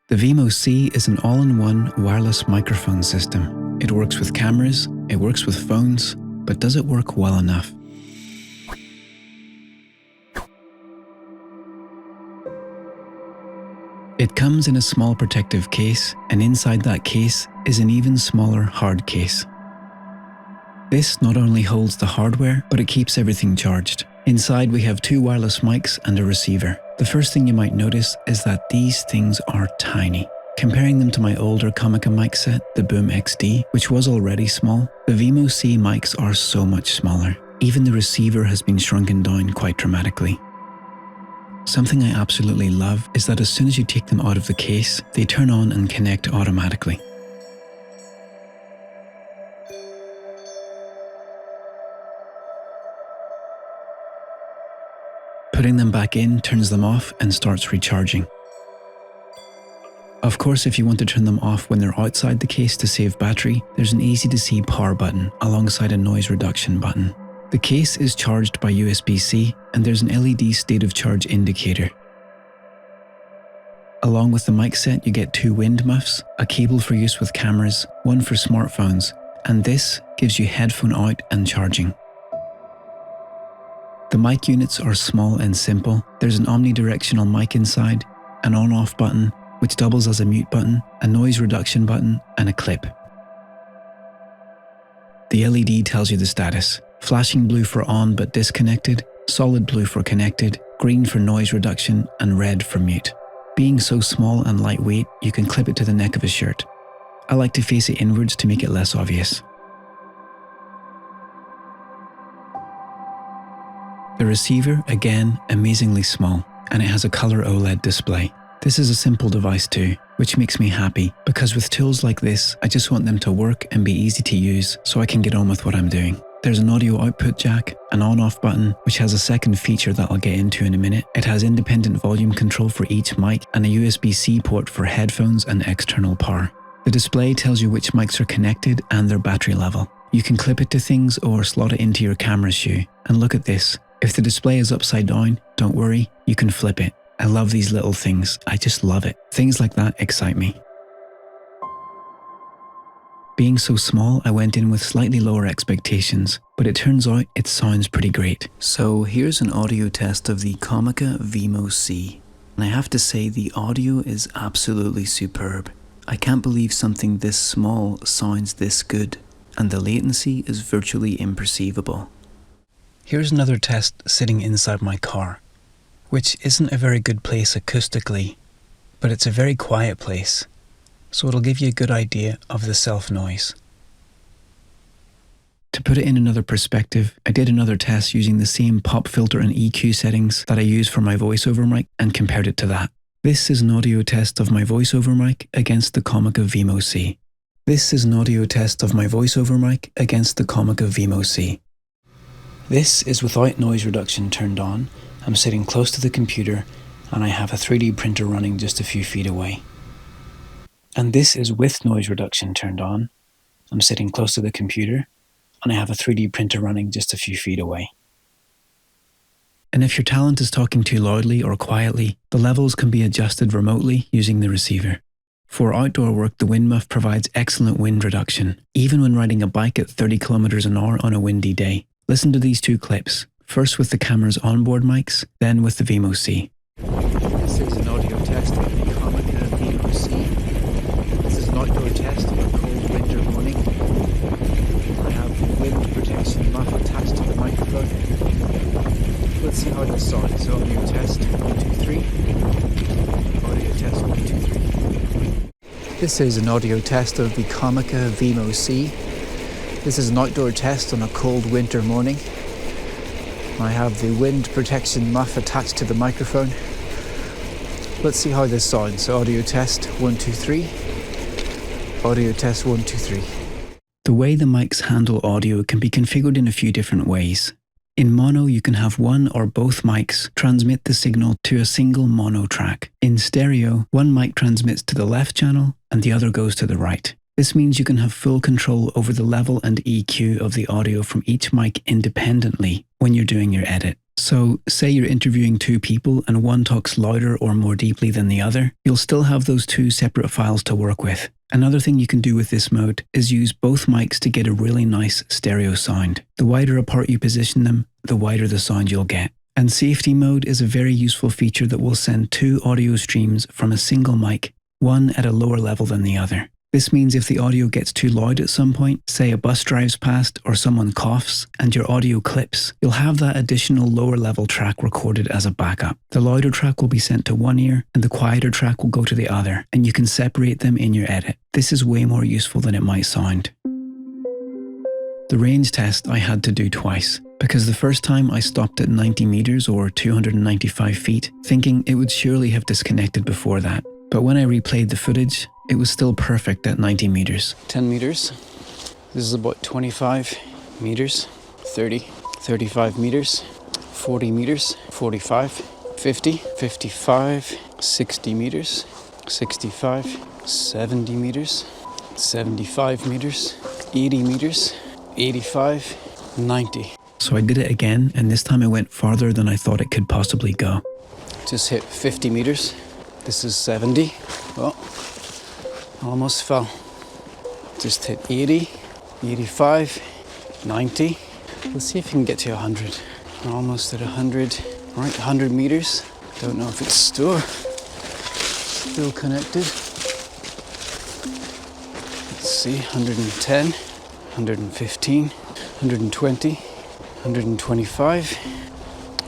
The Vimo C is an all-in-one wireless microphone system. It works with cameras, it works with phones, but does it work well enough? It comes in a small protective case, and inside that case is an even smaller hard case. This not only holds the hardware, but it keeps everything charged. Inside we have two wireless mics and a receiver. The first thing you might notice is that these things are tiny. Comparing them to my older Comica mic set, the Boom XD, which was already small, the Vimo C mics are so much smaller. Even the receiver has been shrunken down quite dramatically. Something I absolutely love is that as soon as you take them out of the case, they turn on and connect automatically. Putting them back in turns them off and starts recharging. Of course, if you want to turn them off when they're outside the case to save battery, there's an easy to see power button alongside a noise reduction button. The case is charged by USB-C and there's an LED state of charge indicator. Along with the mic set, you get two wind muffs, a cable for use with cameras, one for smartphones, and this gives you headphone out and charging. The mic units are small and simple. There's an omnidirectional mic inside, an on-off button, which doubles as a mute button, a noise reduction button, and a clip. The LED tells you the status. Flashing blue for on but disconnected, solid blue for connected, green for noise reduction, and red for mute. Being so small and lightweight, you can clip it to the neck of a shirt. I like to face it inwards to make it less obvious. The receiver, again, amazingly small, and it has a color OLED display. This is a simple device too, which makes me happy, because with tools like this, I just want them to work and be easy to use so I can get on with what I'm doing. There's an audio output jack, an on-off button, which has a second feature that I'll get into in a minute. It has independent volume control for each mic and a USB-C port for headphones and external power. The display tells you which mics are connected and their battery level. You can clip it to things or slot it into your camera shoe. And look at this. If the display is upside down, don't worry, you can flip it. I love these little things. I just love it. Things like that excite me. Being so small, I went in with slightly lower expectations, but it turns out it sounds pretty great. So here's an audio test of the Comica Vimo C. And I have to say the audio is absolutely superb. I can't believe something this small sounds this good, and the latency is virtually imperceivable. Here's another test sitting inside my car, which isn't a very good place acoustically, but it's a very quiet place, so it'll give you a good idea of the self-noise. To put it in another perspective, I did another test using the same pop filter and EQ settings that I use for my voiceover mic and compared it to that. This is an audio test of my voiceover mic against the Comica Vimo C. This is an audio test of my voiceover mic against the Comica Vimo C. This is without noise reduction turned on. I'm sitting close to the computer and I have a 3D printer running just a few feet away. And this is with noise reduction turned on. I'm sitting close to the computer and I have a 3D printer running just a few feet away. And if your talent is talking too loudly or quietly, the levels can be adjusted remotely using the receiver. For outdoor work, the wind muff provides excellent wind reduction, even when riding a bike at 30 km an hour on a windy day. Listen to these two clips, first with the camera's onboard mics, then with the Vimo C. This is an audio test of the Comica Vimo C. This is an outdoor test of a cold winter morning. I have the wind protection muff attached to the microphone. Let's see how this sounds. Audio test 1, 2, 3. Audio test 1, 2, 3. This is an audio test of the Comica Vimo C. This is an outdoor test on a cold winter morning. I have the wind protection muff attached to the microphone. Let's see how this sounds. Audio test 1, 2, 3. Audio test 1, 2, 3. The way the mics handle audio can be configured in a few different ways. In mono, you can have one or both mics transmit the signal to a single mono track. In stereo, one mic transmits to the left channel and the other goes to the right. This means you can have full control over the level and EQ of the audio from each mic independently when you're doing your edit. So say you're interviewing two people and one talks louder or more deeply than the other, you'll still have those two separate files to work with. Another thing you can do with this mode is use both mics to get a really nice stereo sound. The wider apart you position them, the wider the sound you'll get. And safety mode is a very useful feature that will send two audio streams from a single mic, one at a lower level than the other. This means if the audio gets too loud at some point, say a bus drives past or someone coughs, and your audio clips, you'll have that additional lower level track recorded as a backup. The louder track will be sent to one ear and the quieter track will go to the other, and you can separate them in your edit. This is way more useful than it might sound. The range test I had to do twice, because the first time I stopped at 90 meters or 295 feet, thinking it would surely have disconnected before that. But when I replayed the footage, it was still perfect at 90 meters. 10 meters. This is about 25 meters. 30, 35 meters. 40 meters. 45, 50, 55, 60 meters. 65, 70 meters. 75 meters. 80 meters. 85, 90. So I did it again, and this time I went farther than I thought it could possibly go. Just hit 50 meters. This is 70. Oh, almost fell. Just hit 80, 85, 90. Let's see if we can get to 100. We're almost at 100. Right, 100 meters. Don't know if it's still connected. Let's see, 110, 115, 120, 125,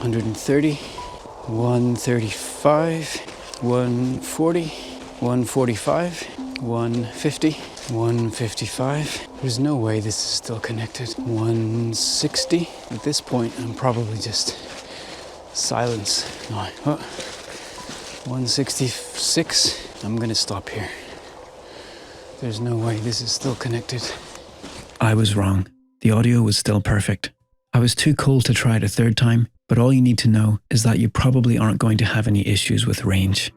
130, 135, 140, 145, 150, 155. There's no way this is still connected. 160. At this point, I'm probably just silence. No, 166. I'm gonna stop here. There's no way this is still connected. I was wrong. The audio was still perfect. I was too cold to try it a third time, but all you need to know is that you probably aren't going to have any issues with range.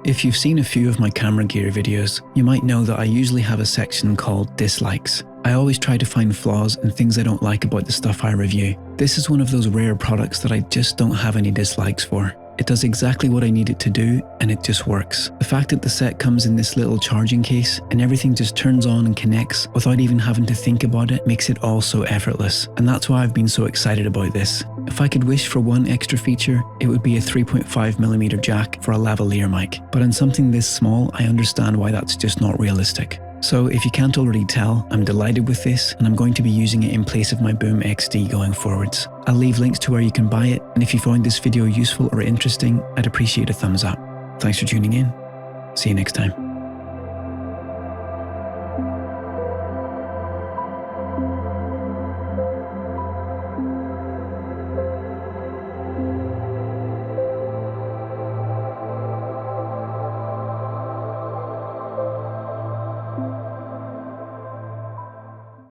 If you've seen a few of my camera gear videos, you might know that I usually have a section called dislikes. I always try to find flaws and things I don't like about the stuff I review. This is one of those rare products that I just don't have any dislikes for. It does exactly what I need it to do, and it just works. The fact that the set comes in this little charging case and everything just turns on and connects without even having to think about it makes it all so effortless. And that's why I've been so excited about this. If I could wish for one extra feature, it would be a 3.5mm jack for a lavalier mic. But on something this small, I understand why that's just not realistic. So if you can't already tell, I'm delighted with this, and I'm going to be using it in place of my Boom XD going forwards. I'll leave links to where you can buy it, and if you found this video useful or interesting, I'd appreciate a thumbs up. Thanks for tuning in. See you next time.